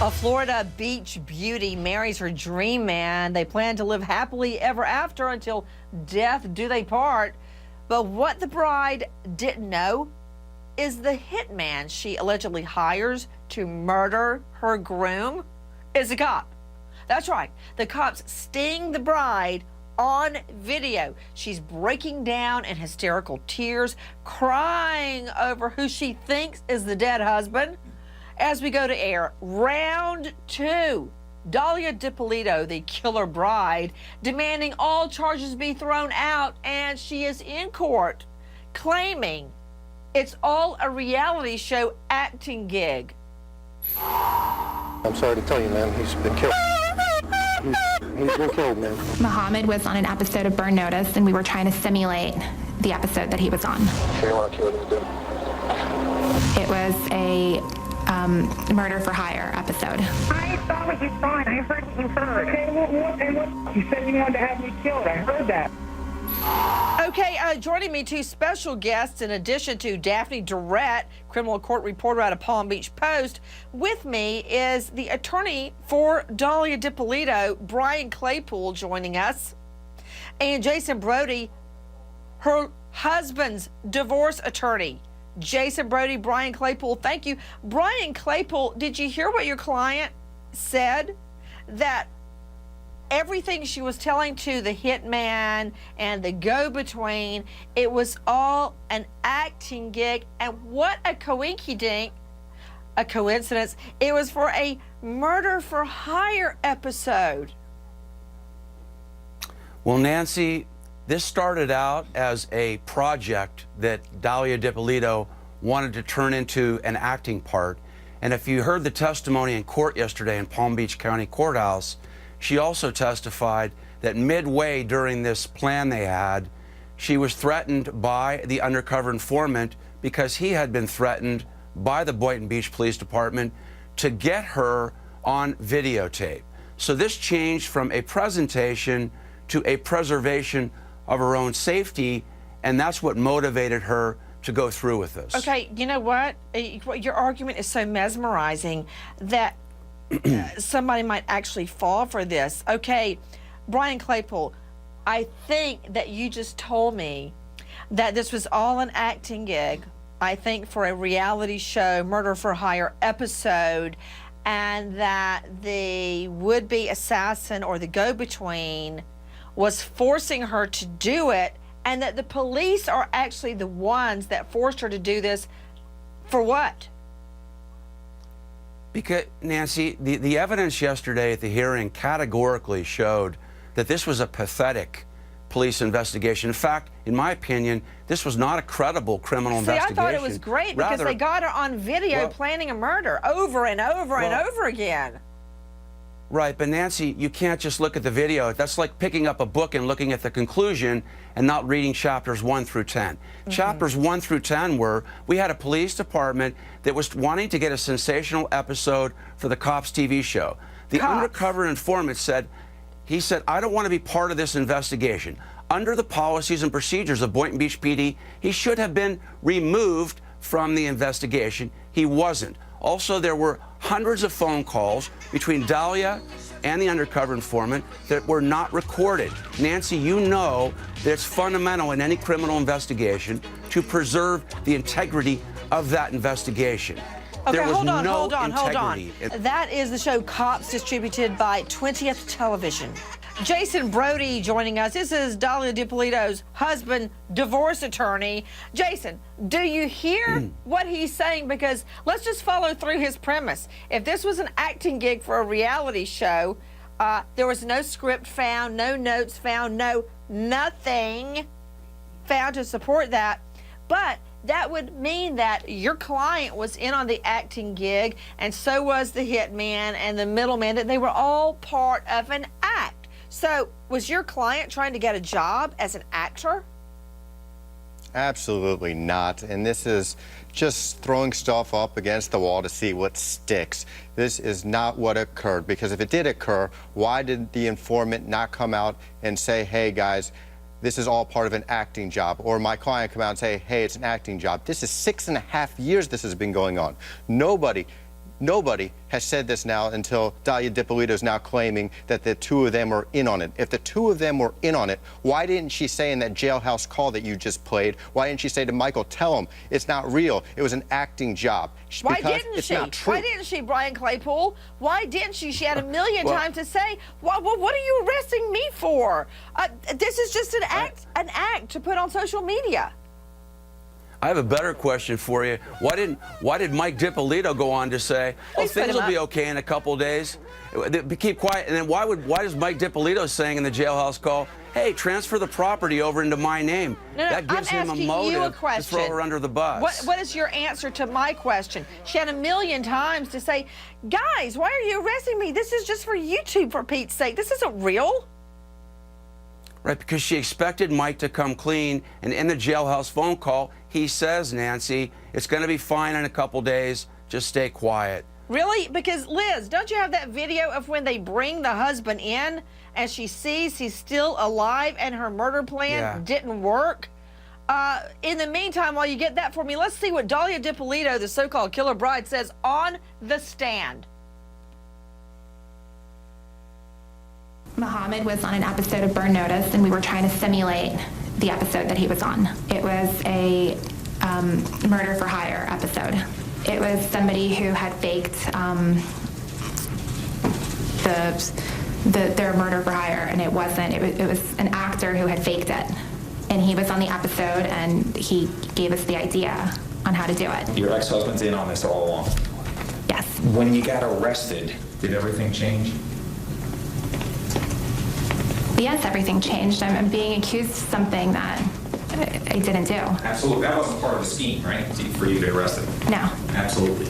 A Florida beach beauty marries her dream man. They plan to live happily ever after until death do they part. But what the bride didn't know is the hitman she allegedly hires to murder her groom is a cop. That's right. The cops sting the bride on video. She's breaking down in hysterical tears, crying over who she thinks is the dead husband. As we go to air, round two, Dahlia DiPolito, the killer bride, demanding all charges be thrown out, and she is in court claiming it's all a reality show acting gig. I'm sorry to tell you, man, he's been killed. He's been killed, man. Muhammad was on an episode of Burn Notice, and we were trying to simulate the episode that he was on. Okay, you want to kill him, do? It was a murder for hire episode. I saw what you saw and I heard what you heard. Okay, what? You said you wanted to have me killed. I heard that. Okay, joining me, two special guests in addition to Daphne Durrett, criminal court reporter out of Palm Beach Post. With me is the attorney for Dahlia DiPolito, Brian Claypool, joining us, and Jason Brody, her husband's divorce attorney. Jason Brody, Brian Claypool, thank you. Brian Claypool, did you hear what your client said? That everything she was telling to the hitman and the go-between, it was all an acting gig. And what a coinky-dink, a coincidence. It was for a murder for hire episode. Well, Nancy, this started out as a project that Dahlia DiPolito wanted to turn into an acting part. And if you heard the testimony in court yesterday in Palm Beach County Courthouse, she also testified that midway during this plan they had, she was threatened by the undercover informant because he had been threatened by the Boynton Beach Police Department to get her on videotape. So this changed from a presentation to a preservation of her own safety, and that's what motivated her to go through with this. Okay, you know what? Your argument is so mesmerizing that somebody might actually fall for this. Okay, Brian Claypool, I think that you just told me that this was all an acting gig, I think for a reality show, murder for hire episode, and that the would-be assassin or the go-between was forcing her to do it, and that the police are actually the ones that forced her to do this. For what? Because, Nancy, the evidence yesterday at the hearing categorically showed that this was a pathetic police investigation. In fact, in my opinion, this was not a credible criminal investigation. I thought it was great because they got her on video planning a murder over and over and over again. Right, but Nancy, you can't just look at the video. That's like picking up a book and looking at the conclusion and not reading chapters 1 through 10. Chapters 1 through 10 were, we had a police department that was wanting to get a sensational episode for the Cops TV show. The undercover informant said, I don't want to be part of this investigation. Under the policies and procedures of Boynton Beach PD, he should have been removed from the investigation. He wasn't. Also, there were hundreds of phone calls between Dahlia and the undercover informant that were not recorded. Nancy, you know that it's fundamental in any criminal investigation to preserve the integrity of that investigation. Okay, there was hold on. integrity. That is the show Cops, distributed by 20th Television. Jason Brody joining us. This is Dahlia DiPolito's husband, divorce attorney. Jason, do you hear what he's saying? Because let's just follow through his premise. If this was an acting gig for a reality show, there was no script found, no notes found, nothing found to support that. But that would mean that your client was in on the acting gig, and so was the hitman and the middleman, that they were all part of an act. So, was your client trying to get a job as an actor? Absolutely not. And this is just throwing stuff up against the wall to see what sticks. This is not what occurred, because if it did occur, why did the informant not come out and say, hey guys, this is all part of an acting job? Or my client come out and say, hey, it's an acting job. This is 6.5 years this has been going on. Nobody Nobody has said this now until Dalia Dippolito is now claiming that the two of them are in on it. If the two of them were in on it, why didn't she say in that jailhouse call that you just played, why didn't she say to Michael, tell him it's not real, it was an acting job? Why Because didn't it's she? not true. Why didn't she, Brian Claypool? Why didn't she? She had a million times to say, what are you arresting me for? This is just an act to put on social media. I have a better question for you. Why did Mike Dippolito go on to say, "Oh, Please put things him will be up. okay in a couple of days"? Keep quiet. And then why does Mike Dippolito saying in the jailhouse call, "Hey, transfer the property over into my name"? No, that gives I'm him a asking you motive a to question. throw her under the bus. What is your answer to my question? She had a million times to say, guys, why are you arresting me? This is just for YouTube, for Pete's sake. This isn't real. Right, because she expected Mike to come clean, and in the jailhouse phone call, he says, Nancy, it's going to be fine in a couple days. Just stay quiet. Really? Because, Liz, don't you have that video of when they bring the husband in and she sees he's still alive and her murder plan didn't work? In the meantime, while you get that for me, let's see what Dalia Dippolito, the so-called killer bride, says on the stand. Muhammad was on an episode of Burn Notice, and we were trying to simulate the episode that he was on. It was a murder for hire episode. It was somebody who had faked their murder for hire, and it wasn't. It was an actor who had faked it, and he was on the episode, and he gave us the idea on how to do it. Your ex-husband's in on this all along. Yes. When you got arrested, did everything change? Yes, everything changed. I'm being accused of something that I didn't do. Absolutely. That wasn't part of the scheme, right? For you to get arrested? No. Absolutely.